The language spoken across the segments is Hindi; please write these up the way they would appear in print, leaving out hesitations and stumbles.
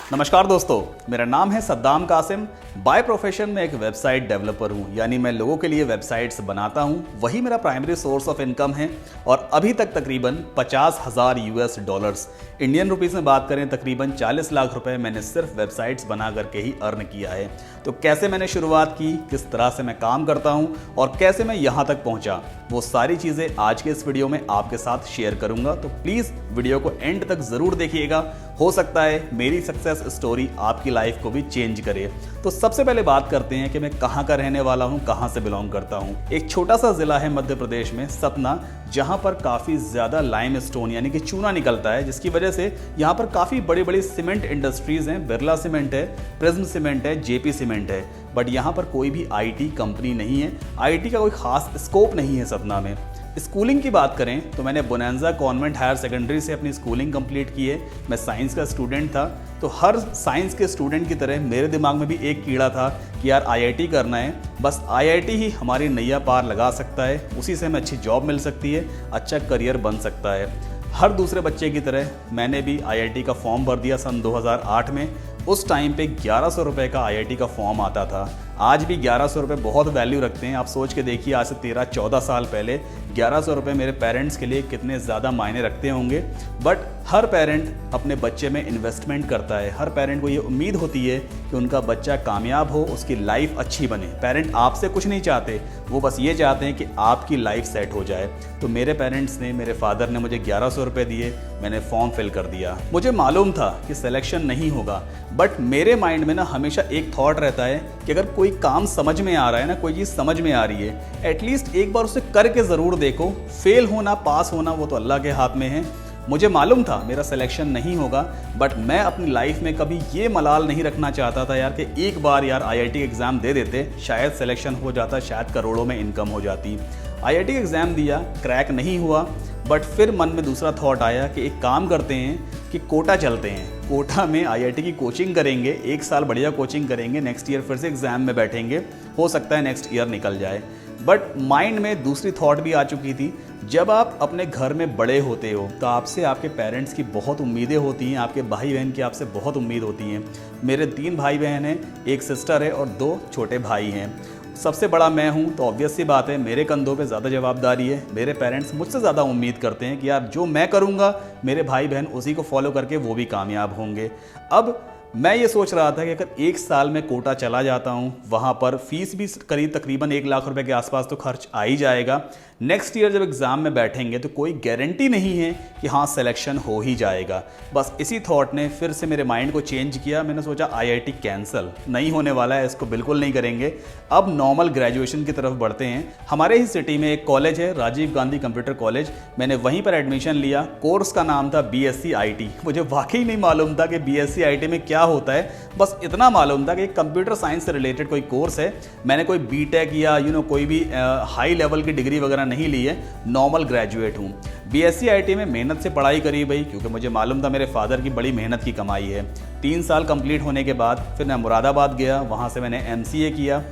नमस्कार दोस्तों, मेरा नाम है सद्दाम कासिम। बाय प्रोफेशन में एक वेबसाइट डेवलपर हूं, यानी मैं लोगों के लिए वेबसाइट्स बनाता हूं, वही मेरा प्राइमरी सोर्स ऑफ इनकम है। और अभी तक तकरीबन 50,000 यूएस डॉलर्स, इंडियन रुपीस में बात करें तकरीबन 40 लाख रुपए मैंने सिर्फ वेबसाइट्स बना करके ही अर्न किया है। तो कैसे मैंने शुरुआत की, किस तरह से मैं काम करता हूं और कैसे मैं यहां तक पहुंचा, वो सारी चीज़ें आज के इस वीडियो में आपके साथ शेयर करूंगा। तो प्लीज़ वीडियो को एंड तक ज़रूर देखिएगा, हो सकता है मेरी सक्सेस स्टोरी आपकी लाइफ को भी चेंज करे। तो सबसे पहले बात करते हैं कि मैं कहाँ का रहने वाला हूँ, कहाँ से बिलोंग करता हूँ। एक छोटा सा ज़िला है मध्य प्रदेश में, सतना, जहाँ पर काफ़ी ज़्यादा लाइम स्टोन यानी कि चूना निकलता है, जिसकी वजह से यहाँ पर काफ़ी बड़ी बड़ी सीमेंट इंडस्ट्रीज़ हैं। बिरला सीमेंट है, प्रिज्म सीमेंट है, जेपी सीमेंट है। बट यहाँ पर कोई भी आईटी कंपनी नहीं है, आईटी का कोई खास स्कोप नहीं है सतना में। स्कूलिंग की बात करें तो मैंने बोनांजा कॉन्वेंट हायर सेकेंडरी से अपनी स्कूलिंग कंप्लीट की है। मैं साइंस का स्टूडेंट था, तो हर साइंस के स्टूडेंट की तरह मेरे दिमाग में भी एक कीड़ा था कि यार आईआईटी करना है, बस आईआईटी ही हमारी नैया पार लगा सकता है, उसी से हमें अच्छी जॉब मिल सकती है, अच्छा करियर बन सकता है। हर दूसरे बच्चे की तरह मैंने भी आईआईटी का फॉर्म भर दिया सन 2008 में। उस टाइम पे 1100 रुपये का आईआईटी का फॉर्म आता था। आज भी 1100 रुपये बहुत वैल्यू रखते हैं। आप सोच के देखिए, आज से 13-14 साल पहले 1100 रुपये मेरे पेरेंट्स के लिए कितने ज़्यादा मायने रखते होंगे। बट हर पेरेंट अपने बच्चे में इन्वेस्टमेंट करता है। हर पेरेंट को ये उम्मीद होती है कि उनका बच्चा कामयाब हो, उसकी लाइफ अच्छी बने। पेरेंट आपसे कुछ नहीं चाहते, वो बस ये चाहते हैं कि आपकी लाइफ सेट हो जाए। तो मेरे पेरेंट्स ने, मेरे फादर ने मुझे 1100 रुपये दिए, मैंने फॉर्म फिल कर दिया। मुझे मालूम था कि सिलेक्शन नहीं होगा, बट मेरे माइंड में ना हमेशा एक थॉट रहता है कि अगर कोई काम समझ में आ रहा है ना, कोई चीज़ समझ में आ रही है, एटलीस्ट एक बार उसे करके ज़रूर देखो। फेल होना, पास होना, वो तो अल्लाह के हाथ में है। मुझे मालूम था मेरा सिलेक्शन नहीं होगा, बट मैं अपनी लाइफ में कभी ये मलाल नहीं रखना चाहता था यार कि एक बार यार आईआईटी एग्ज़ाम दे देते, शायद सिलेक्शन हो जाता, शायद करोड़ों में इनकम हो जाती। आईआईटी एग्ज़ाम दिया, क्रैक नहीं हुआ, बट फिर मन में दूसरा थॉट आया कि एक काम करते हैं कि कोटा चलते हैं। कोटा में आईआईटी की कोचिंग करेंगे, एक साल बढ़िया कोचिंग करेंगे, नेक्स्ट ईयर फिर से एग्ज़ाम में बैठेंगे, हो सकता है नेक्स्ट ईयर निकल जाए। बट माइंड में दूसरी थॉट भी आ चुकी थी। जब आप अपने घर में बड़े होते हो तो आपसे आपके पेरेंट्स की बहुत उम्मीदें होती हैं, आपके भाई बहन की आपसे बहुत उम्मीद होती हैं। मेरे 3 भाई बहन हैं, एक सिस्टर है और 2 छोटे भाई हैं। सबसे बड़ा मैं हूं, तो ऑब्वियस सी बात है मेरे कंधों पे ज़्यादा जवाबदारी है। मेरे पेरेंट्स मुझसे ज़्यादा उम्मीद करते हैं कि यार जो मैं करूंगा मेरे भाई बहन उसी को फॉलो करके वो भी कामयाब होंगे। अब मैं ये सोच रहा था कि अगर एक साल में कोटा चला जाता हूँ, वहाँ पर फीस भी करीब तकरीबन 1 लाख रुपए के आसपास तो खर्च आ ही जाएगा। नेक्स्ट ईयर जब एग्ज़ाम में बैठेंगे तो कोई गारंटी नहीं है कि हाँ सिलेक्शन हो ही जाएगा। बस इसी थॉट ने फिर से मेरे माइंड को चेंज किया। मैंने सोचा आईआईटी कैंसिल नहीं होने वाला है, इसको बिल्कुल नहीं करेंगे, अब नॉर्मल ग्रेजुएशन की तरफ बढ़ते हैं। हमारे ही सिटी में एक कॉलेज है, राजीव गांधी कंप्यूटर कॉलेज, मैंने वहीं पर एडमिशन लिया। कोर्स का नाम था बीएससी आईटी। मुझे वाकई नहीं मालूम था कि बीएससी आईटी में क्या होता है, बस इतना मालूम था कि कंप्यूटर साइंस से रिलेटेड कोई कोर्स है। मैंने कोई बीटेक या कोई भी हाई लेवल की डिग्री वगैरह नहीं ली है, नॉर्मल ग्रेजुएट हूँ। बीएससी आईटी में मेहनत से पढ़ाई करी भाई, क्योंकि मुझे मालूम था मेरे फादर की बड़ी मेहनत की कमाई है। 3 साल कंप्लीट होने के बाद फिर मैं मुरादाबाद गया, वहाँ से मैंने एमसीए किया।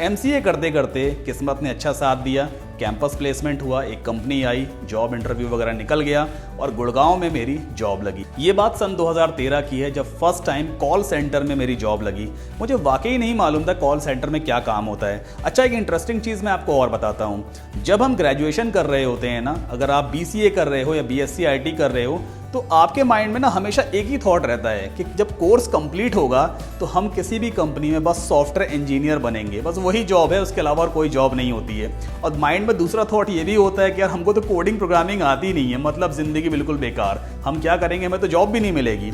एमसीए करते करते किस्मत ने अच्छा साथ दिया, कैंपस प्लेसमेंट हुआ, एक कंपनी आई, जॉब इंटरव्यू वगैरह निकल गया और गुड़गांव में मेरी जॉब लगी। ये बात सन 2013 की है, जब फर्स्ट टाइम कॉल सेंटर में मेरी जॉब लगी। मुझे वाकई नहीं मालूम था कॉल सेंटर में क्या काम होता है। अच्छा, एक इंटरेस्टिंग चीज़ मैं आपको और बताता हूँ। जब हम ग्रेजुएशन कर रहे होते हैं ना, अगर आप बीसीए कर रहे हो या बीएससी आईटी कर रहे हो, तो आपके माइंड में ना हमेशा एक ही थॉट रहता है कि जब कोर्स कंप्लीट होगा तो हम किसी भी कंपनी में बस सॉफ्टवेयर इंजीनियर बनेंगे, बस वही जॉब है, उसके अलावा और कोई जॉब नहीं होती है। और माइंड में दूसरा थॉट ये भी होता है कि यार हमको तो कोडिंग प्रोग्रामिंग आती नहीं है, मतलब ज़िंदगी बिल्कुल बेकार, हम क्या करेंगे, हमें तो जॉब भी नहीं मिलेगी।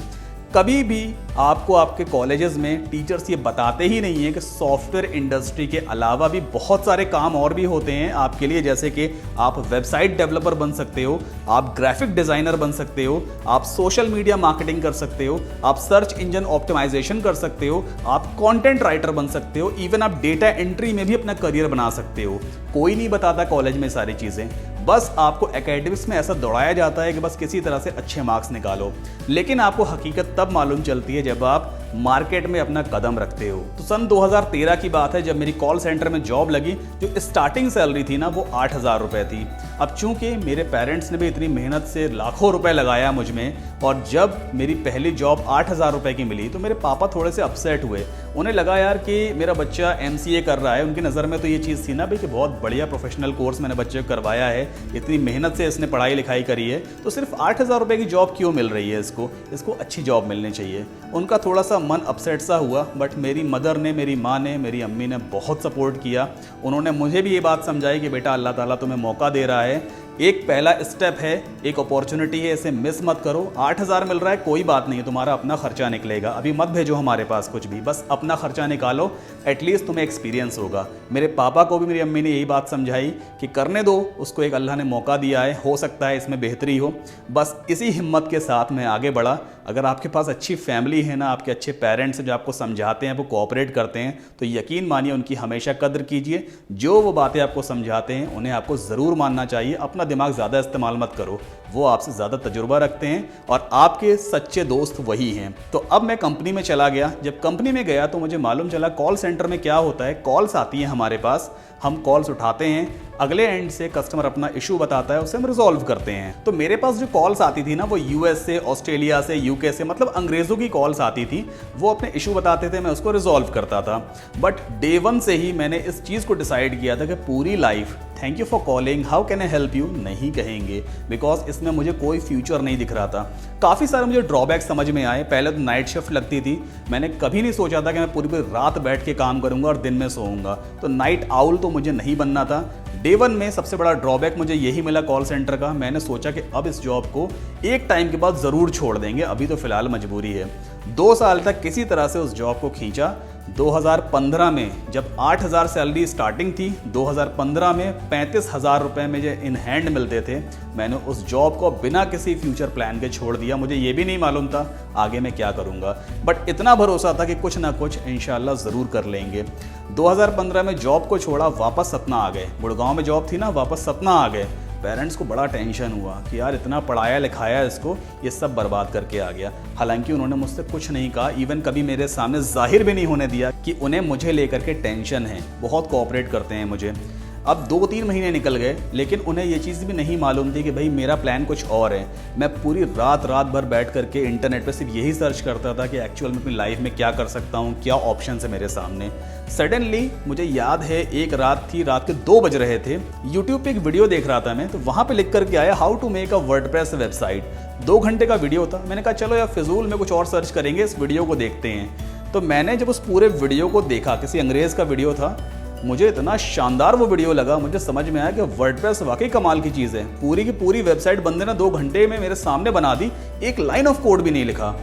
कभी भी आपको आपके कॉलेजेस में टीचर्स ये बताते ही नहीं है कि सॉफ्टवेयर इंडस्ट्री के अलावा भी बहुत सारे काम और भी होते हैं आपके लिए, जैसे कि आप वेबसाइट डेवलपर बन सकते हो, आप ग्राफिक डिज़ाइनर बन सकते हो, आप सोशल मीडिया मार्केटिंग कर सकते हो, आप सर्च इंजन ऑप्टिमाइजेशन कर सकते हो, आप कंटेंट राइटर बन सकते हो, इवन आप डेटा एंट्री में भी अपना करियर बना सकते हो। कोई नहीं बताता कॉलेज में सारी चीज़ें, बस आपको एकेडमिक्स में ऐसा दौड़ाया जाता है कि बस किसी तरह से अच्छे मार्क्स निकालो। लेकिन आपको हकीकत तब मालूम चलती है जब आप मार्केट में अपना कदम रखते हो। तो सन 2013 की बात है, जब मेरी कॉल सेंटर में जॉब लगी। जो स्टार्टिंग सैलरी थी ना, वो 8,000 रुपये थी। अब चूंकि मेरे पेरेंट्स ने भी इतनी मेहनत से लाखों रुपए लगाया मुझ में, और जब मेरी पहली जॉब 8,000 रुपये की मिली तो मेरे पापा थोड़े से अपसेट हुए। उन्हें लगा यार कि मेरा बच्चा MCA कर रहा है। उनकी नज़र में तो ये चीज़ थी ना भाई कि बहुत बढ़िया प्रोफेशनल कोर्स मैंने बच्चे को करवाया है, इतनी मेहनत से इसने पढ़ाई लिखाई करी है, तो सिर्फ 8,000 रुपये की जॉब क्यों मिल रही है इसको अच्छी जॉब मिलनी चाहिए। उनका थोड़ा सा मन अपसेट सा हुआ, बट मेरी मदर ने, मेरी माँ ने, मेरी अम्मी ने बहुत सपोर्ट किया। उन्होंने मुझे भी ये बात समझाई कि बेटा अल्लाह ताला तुम्हें मौका दे रहा है, एक पहला स्टेप है, एक अपॉर्चुनिटी है, इसे मिस मत करो। 8,000 मिल रहा है, कोई बात नहीं है, तुम्हारा अपना खर्चा निकलेगा। अभी मत भेजो हमारे पास कुछ भी, बस अपना खर्चा निकालो, एटलीस्ट तुम्हें एक्सपीरियंस होगा। मेरे पापा को भी मेरी अम्मी ने यही बात समझाई कि करने दो उसको, एक अल्लाह ने मौका दिया है, हो सकता है इसमें बेहतरी हो। बस इसी हिम्मत के साथ मैं आगे बढ़ा। अगर आपके पास अच्छी फैमिली है ना, आपके अच्छे पेरेंट्स जो आपको समझाते हैं, वो कोऑपरेट करते हैं, तो यकीन मानिए उनकी हमेशा कदर कीजिए। जो वो बातें आपको समझाते हैं उन्हें आपको ज़रूर मानना चाहिए। अपना दिमाग ज़्यादा इस्तेमाल मत करो, वो आपसे ज़्यादा तजुर्बा रखते हैं और आपके सच्चे दोस्त वही हैं। तो अब मैं कंपनी में चला गया। जब कंपनी में गया तो मुझे मालूम चला कॉल सेंटर में क्या होता है। कॉल्स आती हैं हमारे पास, हम कॉल्स उठाते हैं, अगले एंड से कस्टमर अपना इशू बताता है, उसे हम रिजॉल्व करते हैं। तो मेरे पास जो कॉल्स आती थी ना, वो US से, ऑस्ट्रेलिया से, UK से, मतलब अंग्रेज़ों की कॉल्स आती थी। वो अपने इशू बताते थे, मैं उसको रिजॉल्व करता था। बट डे 1 से ही मैंने इस चीज़ को डिसाइड किया था कि पूरी life thank you for calling, how can I help you नहीं कहेंगे, बिकॉज इसमें मुझे कोई फ्यूचर नहीं दिख रहा था। काफ़ी सारे मुझे ड्रॉबैक समझ में आए। पहले तो नाइट शिफ्ट लगती थी, मैंने कभी नहीं सोचा था कि मैं पूरी रात बैठ के काम करूंगा और दिन में सोऊंगा, तो नाइट आउल तो मुझे नहीं बनना था। डे 1 में सबसे बड़ा ड्रॉबैक मुझे यही मिला कॉल सेंटर का। मैंने सोचा कि अब इस जॉब को एक टाइम के बाद ज़रूर छोड़ देंगे, अभी तो फ़िलहाल मजबूरी है। 2 साल तक किसी तरह से उस जॉब को खींचा। 2015 में जब 8,000 सैलरी स्टार्टिंग थी, 2015 में 35,000 रुपये मुझे इन हैंड मिलते थे। मैंने उस जॉब को बिना किसी फ्यूचर प्लान के छोड़ दिया। मुझे ये भी नहीं मालूम था आगे मैं क्या करूँगा, बट इतना भरोसा था कि कुछ ना कुछ इंशाल्लाह ज़रूर कर लेंगे। 2015 में जॉब को छोड़ा, वापस सतना आ गए। गुड़गांव में जॉब थी ना, वापस सतना आ गए। पेरेंट्स को बड़ा टेंशन हुआ कि यार इतना पढ़ाया लिखाया इसको, ये सब बर्बाद करके आ गया। हालांकि उन्होंने मुझसे कुछ नहीं कहा, इवन कभी मेरे सामने जाहिर भी नहीं होने दिया कि उन्हें मुझे लेकर के टेंशन है। बहुत कोऑपरेट करते हैं मुझे। अब 2-3 महीने निकल गए, लेकिन उन्हें ये चीज़ भी नहीं मालूम थी कि भाई मेरा प्लान कुछ और है। मैं पूरी रात भर बैठ करके इंटरनेट पे सिर्फ यही सर्च करता था कि एक्चुअल में अपनी लाइफ में क्या कर सकता हूँ, क्या ऑप्शन है मेरे सामने। सडनली मुझे याद है एक रात थी, रात के 2 बज रहे थे, यूट्यूब पे एक वीडियो देख रहा था मैं, तो वहाँ पे लिख करके आया how to make a WordPress website. 2 घंटे का वीडियो था। मैंने कहा चलो यार फिजूल में कुछ और सर्च करेंगे, इस वीडियो को देखते हैं। तो मैंने जब उस पूरे वीडियो को देखा, किसी अंग्रेज़ का वीडियो था, मुझे इतना शानदार वो वीडियो लगा, मुझे समझ में आया कि वर्डप्रेस वाकई कमाल की चीज़ है। पूरी की पूरी वेबसाइट बंदे ने 2 घंटे में मेरे सामने बना दी, एक लाइन ऑफ कोड भी नहीं लिखा।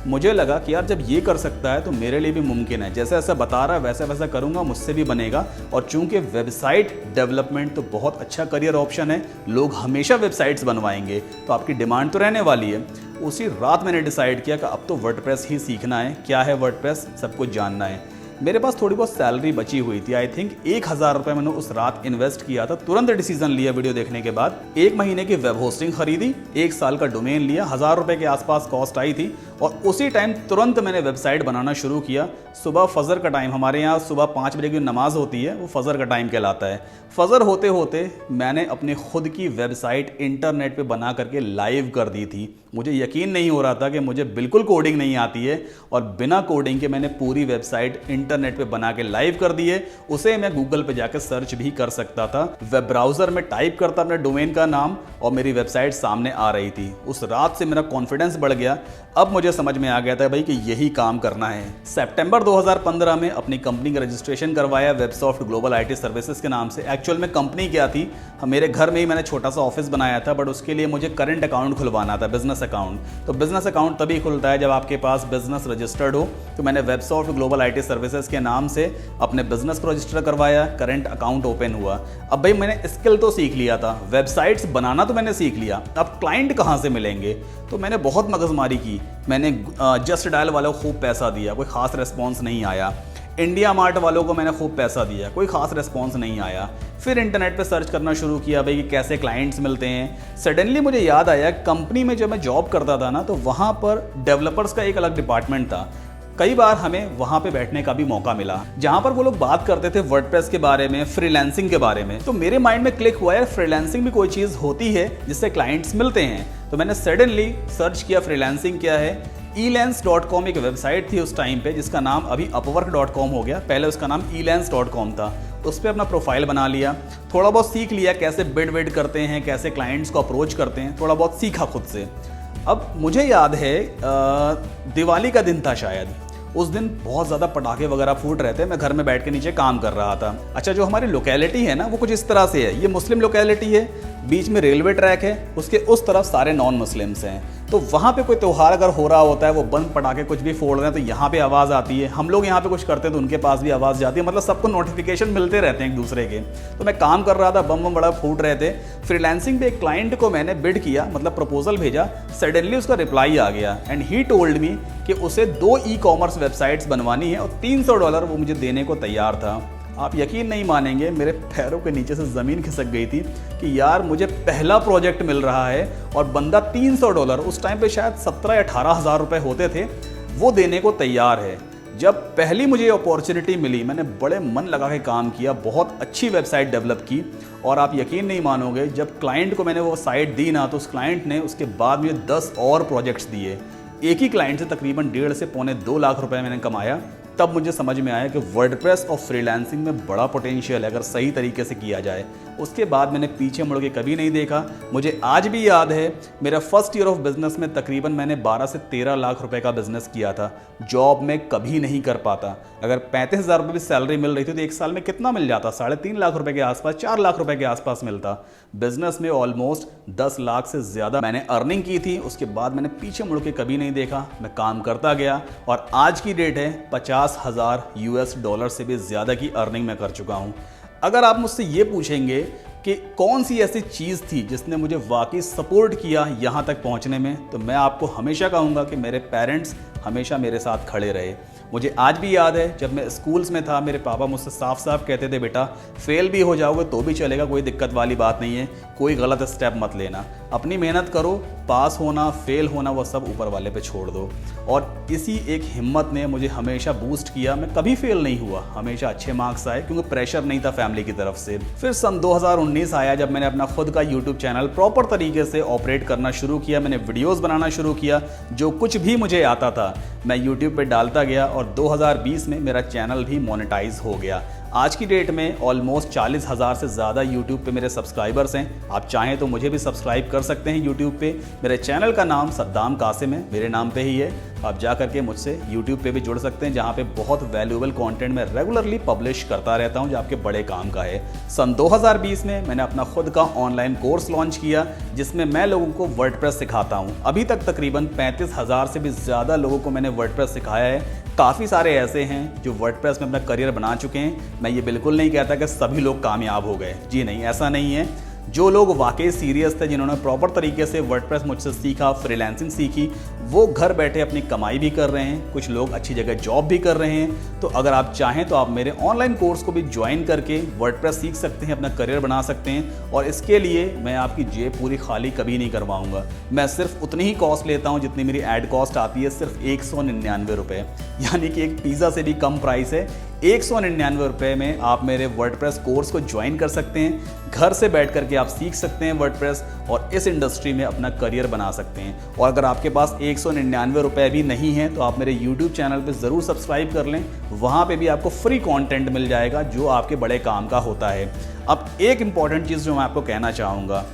मुझे लगा कि यार जब ये कर सकता है तो मेरे लिए भी मुमकिन है। जैसा ऐसा बता रहा है वैसा वैसा करूँगा, मुझसे भी बनेगा। और चूंकि वेबसाइट डेवलपमेंट तो बहुत अच्छा करियर ऑप्शन है, लोग हमेशा वेबसाइट्स बनवाएंगे, तो आपकी डिमांड तो रहने वाली है। उसी रात मैंने डिसाइड किया कि अब तो वर्डप्रेस ही सीखना है। क्या है वर्डप्रेस, सब कुछ जानना है। मेरे पास थोड़ी बहुत सैलरी बची हुई थी, आई थिंक 1,000 रुपये मैंने उस रात इन्वेस्ट किया था। तुरंत डिसीजन लिया वीडियो देखने के बाद। 1 महीने की वेब होस्टिंग खरीदी, 1 साल का डोमेन लिया, 1,000 रुपये के आसपास कॉस्ट आई थी, और उसी टाइम तुरंत मैंने वेबसाइट बनाना शुरू किया। सुबह फजर का टाइम, हमारे यहाँ सुबह 5 बजे की नमाज होती है, वो फजर का टाइम कहलाता है। फजर होते होते मैंने अपनी खुद की वेबसाइट इंटरनेट पे बना करके लाइव कर दी थी। मुझे यकीन नहीं हो रहा था कि मुझे बिल्कुल कोडिंग नहीं आती है, और बिना कोडिंग के मैंने पूरी वेबसाइट इंटरनेट पे बना के लाइव कर दी है। उसे मैं गूगल पे जाकर सर्च भी कर सकता था। वेब ब्राउज़र में टाइप करता अपने डोमेन का नाम और मेरी वेबसाइट सामने आ रही थी। उस रात से मेरा कॉन्फिडेंस बढ़ गया। अब मुझे समझ में आ गया था भाई कि यही काम करना है। सितंबर 2015 में अपनी कंपनी का रजिस्ट्रेशन करवाया वेबसॉफ्ट ग्लोबल IT सर्विसेज के नाम से। एक्चुअल में कंपनी क्या थी, मेरे घर में ही मैंने छोटा सा ऑफिस बनाया था, बट उसके लिए मुझे करंट अकाउंट खुलवाना था, बिजनेस अकाउंट। तो बिजनेस अकाउंट तभी खुलता है जब आपके पास बिजनेस रजिस्टर्ड हो। तो मैंने वेबसॉफ्ट ग्लोबल IT सर्विसेज के नाम से अपने बिजनेस को रजिस्टर करवाया, करंट अकाउंट ओपन हुआ। अब भाई मैंने स्किल तो सीख लिया था, वेबसाइट्स बनाना तो मैंने सीख लिया, अब क्लाइंट कहाँ से मिलेंगे। तो मैंने बहुत मगजमारी की। मैंने जस्ट डायल वालों को खूब पैसा दिया, कोई ख़ास रिस्पॉन्स नहीं आया। इंडिया मार्ट वालों को मैंने खूब पैसा दिया, कोई ख़ास रिस्पॉन्स नहीं आया। फिर इंटरनेट पे सर्च करना शुरू किया भाई कि कैसे क्लाइंट्स मिलते हैं। सडनली मुझे याद आया कंपनी में जब मैं जॉब करता था ना, तो वहाँ पर डेवलपर्स का एक अलग डिपार्टमेंट था। कई बार हमें वहां पे बैठने का भी मौका मिला जहां पर वो लोग बात करते थे वर्डप्रेस के बारे में, फ्रीलांसिंग के बारे में। तो मेरे माइंड में क्लिक हुआ यार, फ्रीलांसिंग भी कोई चीज़ होती है जिससे क्लाइंट्स मिलते हैं। तो मैंने सडनली सर्च किया फ्रीलांसिंग क्या है। elance.com एक वेबसाइट थी उस टाइम पे, जिसका नाम अभी upwork.com हो गया, पहले उसका नाम elance.com था। उस पर अपना प्रोफाइल बना लिया, थोड़ा बहुत सीख लिया कैसे बिड वेड करते हैं, कैसे क्लाइंट्स को अप्रोच करते हैं, थोड़ा बहुत सीखा खुद से। अब मुझे याद है दिवाली का दिन था शायद, उस दिन बहुत ज़्यादा पटाखे वगैरह फूट रहे थे। मैं घर में बैठ के नीचे काम कर रहा था। अच्छा, जो हमारी लोकेलिटी है ना वो कुछ इस तरह से है, ये मुस्लिम लोकेलिटी है, बीच में रेलवे ट्रैक है, उसके उस तरफ सारे नॉन मुस्लिम्स हैं। तो वहाँ पे कोई त्यौहार अगर हो रहा होता है, वो बंद पटाखे कुछ भी फोड़ रहे हैं तो यहाँ पे आवाज़ आती है। हम लोग यहाँ पे कुछ करते हैं तो उनके पास भी आवाज़ जाती है, मतलब सबको नोटिफिकेशन मिलते रहते हैं एक दूसरे के। तो मैं काम कर रहा था, बम बम बड़ा फूट रहे थे। फ्रीलांसिंग पे एक क्लाइंट को मैंने बिड किया, मतलब प्रपोजल भेजा, सडनली उसका रिप्लाई आ गया एंड ही टोल्ड मी कि उसे 2 ई-कॉमर्स वेबसाइट्स बनवानी है और $300 वो मुझे देने को तैयार था। आप यकीन नहीं मानेंगे, मेरे पैरों के नीचे से ज़मीन खिसक गई थी कि यार मुझे पहला प्रोजेक्ट मिल रहा है और बंदा $300, उस टाइम पे शायद 17 या 18 हज़ार रुपये होते थे, वो देने को तैयार है। जब पहली मुझे ये अपॉर्चुनिटी मिली, मैंने बड़े मन लगा के काम किया, बहुत अच्छी वेबसाइट डेवलप की और आप यकीन नहीं मानोगे, जब क्लाइंट को मैंने वो साइट दी ना, तो उस क्लाइंट ने उसके बाद मुझे 10 और प्रोजेक्ट्स दिए। एक ही क्लाइंट से तकरीबन 1.5 से पौने 2 लाख रुपए मैंने कमाया। तब मुझे समझ में आया कि वर्डप्रेस और फ्रीलांसिंग में बड़ा पोटेंशियल है अगर सही तरीके से किया जाए। उसके बाद मैंने पीछे मुड़ के कभी नहीं देखा। मुझे आज भी याद है, मेरा फर्स्ट ईयर ऑफ बिजनेस में तकरीबन मैंने 12 से 13 लाख रुपए का बिजनेस किया था। जॉब में कभी नहीं कर पाता। अगर 35,000 रुपये भी सैलरी मिल रही थी तो एक साल में कितना मिल जाता? 3.5 लाख रुपए के आसपास, 4 लाख रुपए के आसपास मिलता। बिजनेस में ऑलमोस्ट 10 लाख से ज़्यादा मैंने अर्निंग की थी। उसके बाद मैंने पीछे मुड़ के कभी नहीं देखा, मैं काम करता गया और आज की डेट है $50,000 से भी ज़्यादा की अर्निंग मैं कर चुका हूँ। अगर आप मुझसे ये पूछेंगे कि कौन सी ऐसी चीज़ थी जिसने मुझे वाकई सपोर्ट किया यहाँ तक पहुँचने में, तो मैं आपको हमेशा कहूँगा कि मेरे पेरेंट्स हमेशा मेरे साथ खड़े रहे। मुझे आज भी याद है, जब मैं स्कूल्स में था, मेरे पापा मुझसे साफ साफ कहते थे, बेटा फेल भी हो जाओगे तो भी चलेगा, कोई दिक्कत वाली बात नहीं है, कोई गलत स्टेप मत लेना, अपनी मेहनत करो, पास होना फेल होना वो सब ऊपर वाले पे छोड़ दो। और इसी एक हिम्मत ने मुझे हमेशा बूस्ट किया। मैं कभी फेल नहीं हुआ, हमेशा अच्छे मार्क्स आए क्योंकि प्रेशर नहीं था फैमिली की तरफ से। फिर सन 2019 आया जब मैंने अपना खुद का यूट्यूब चैनल प्रॉपर तरीके से ऑपरेट करना शुरू किया। मैंने वीडियोज़ बनाना शुरू किया, जो कुछ भी मुझे आता था मैं यूट्यूब पे डालता गया और 2020 में मेरा चैनल भी मोनेटाइज हो गया। आज की डेट में ऑलमोस्ट 40,000 से ज़्यादा यूट्यूब पे मेरे सब्सक्राइबर्स हैं। आप चाहें तो मुझे भी सब्सक्राइब कर सकते हैं यूट्यूब पे। मेरे चैनल का नाम सद्दाम कासिम है, मेरे नाम पे ही है। आप जा करके मुझसे यूट्यूब पे भी जुड़ सकते हैं, जहाँ पे बहुत वैल्यूएबल कंटेंट मैं रेगुलरली पब्लिश करता रहता हूँ जो आपके बड़े काम का है। सन 2020 में मैंने अपना खुद का ऑनलाइन कोर्स लॉन्च किया, जिसमें मैं लोगों को वर्डप्रेस सिखाता हूँ। अभी तक तकरीबन 35,000 से भी ज़्यादा लोगों को मैंने वर्डप्रेस सिखाया है। काफ़ी सारे ऐसे हैं जो वर्डप्रेस में अपना करियर बना चुके हैं। मैं ये बिल्कुल नहीं कहता कि सभी लोग कामयाब हो गए, जी नहीं, ऐसा नहीं है। जो लोग वाकई सीरियस थे, जिन्होंने प्रॉपर तरीके से वर्डप्रेस मुझसे सीखा, फ्रीलांसिंग सीखी, वो घर बैठे अपनी कमाई भी कर रहे हैं, कुछ लोग अच्छी जगह जॉब भी कर रहे हैं। तो अगर आप चाहें तो आप मेरे ऑनलाइन कोर्स को भी ज्वाइन करके वर्डप्रेस सीख सकते हैं, अपना करियर बना सकते हैं। और इसके लिए मैं आपकी जेब पूरी खाली कभी नहीं करवाऊंगा। मैं सिर्फ उतनी ही कॉस्ट लेता हूँ जितनी मेरी एड कॉस्ट आती है, सिर्फ 199 रुपये, यानी कि एक पिज़्ज़ा से भी कम प्राइस है। 199 रुपये में आप मेरे वर्डप्रेस कोर्स को ज्वाइन कर सकते हैं। घर से बैठ करके आप सीख सकते हैं वर्डप्रेस और इस इंडस्ट्री में अपना करियर बना सकते हैं। और अगर आपके पास 199 रुपये भी नहीं है तो आप मेरे यूट्यूब चैनल पे ज़रूर सब्सक्राइब कर लें, वहाँ पे भी आपको फ्री कंटेंट मिल जाएगा जो आपके बड़े काम का होता है। अब एक इम्पॉर्टेंट चीज़ जो मैं आपको कहना चाहूँगा,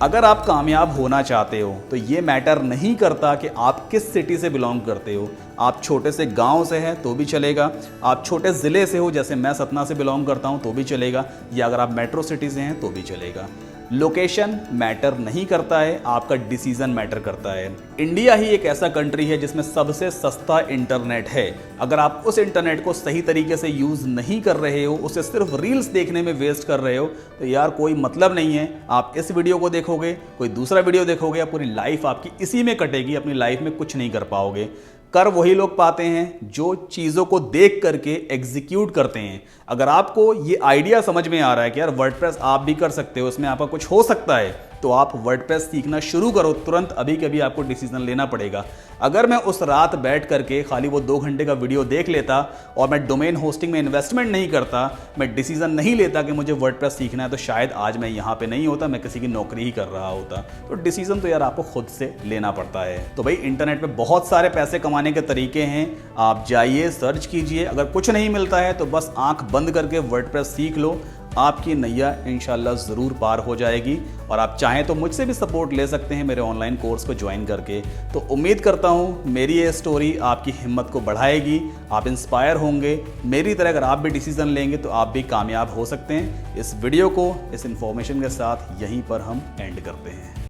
अगर आप कामयाब होना चाहते हो तो ये मैटर नहीं करता कि आप किस सिटी से बिलोंग करते हो। आप छोटे से गांव से हैं तो भी चलेगा, आप छोटे ज़िले से हो, जैसे मैं सतना से बिलोंग करता हूं तो भी चलेगा, या अगर आप मेट्रो सिटी से हैं तो भी चलेगा। लोकेशन मैटर नहीं करता है, आपका डिसीजन मैटर करता है। इंडिया ही एक ऐसा कंट्री है जिसमें सबसे सस्ता इंटरनेट है। अगर आप उस इंटरनेट को सही तरीके से यूज़ नहीं कर रहे हो, उसे सिर्फ रील्स देखने में वेस्ट कर रहे हो, तो यार कोई मतलब नहीं है। आप इस वीडियो को देखोगे, कोई दूसरा वीडियो देखोगे, या पूरी लाइफ आपकी इसी में कटेगी, अपनी लाइफ में कुछ नहीं कर पाओगे। कर वही लोग पाते हैं जो चीज़ों को देख करके एग्जीक्यूट करते हैं। अगर आपको ये आइडिया समझ में आ रहा है कि यार वर्डप्रेस आप भी कर सकते हो, इसमें आपका कुछ हो सकता है, तो आप वर्डप्रेस सीखना शुरू करो तुरंत, अभी के अभी आपको डिसीजन लेना पड़ेगा। अगर मैं उस रात बैठ करके खाली वो 2 घंटे का वीडियो देख लेता और मैं डोमेन होस्टिंग में इन्वेस्टमेंट नहीं करता, मैं डिसीजन नहीं लेता कि मुझे वर्डप्रेस सीखना है, तो शायद आज मैं यहाँ पे नहीं होता, मैं किसी की नौकरी ही कर रहा होता। तो डिसीजन तो यार आपको खुद से लेना पड़ता है। तो भाई इंटरनेट पे बहुत सारे पैसे कमाने के तरीके हैं, आप जाइए सर्च कीजिए, अगर कुछ नहीं मिलता है तो बस आंख बंद करके वर्डप्रेस सीख लो, आपकी नैया इंशाल्लाह ज़रूर पार हो जाएगी। और आप चाहें तो मुझसे भी सपोर्ट ले सकते हैं मेरे ऑनलाइन कोर्स को ज्वाइन करके। तो उम्मीद करता हूँ मेरी ये स्टोरी आपकी हिम्मत को बढ़ाएगी, आप इंस्पायर होंगे। मेरी तरह अगर आप भी डिसीज़न लेंगे तो आप भी कामयाब हो सकते हैं। इस वीडियो को इस इंफॉर्मेशन के साथ यहीं पर हम एंड करते हैं।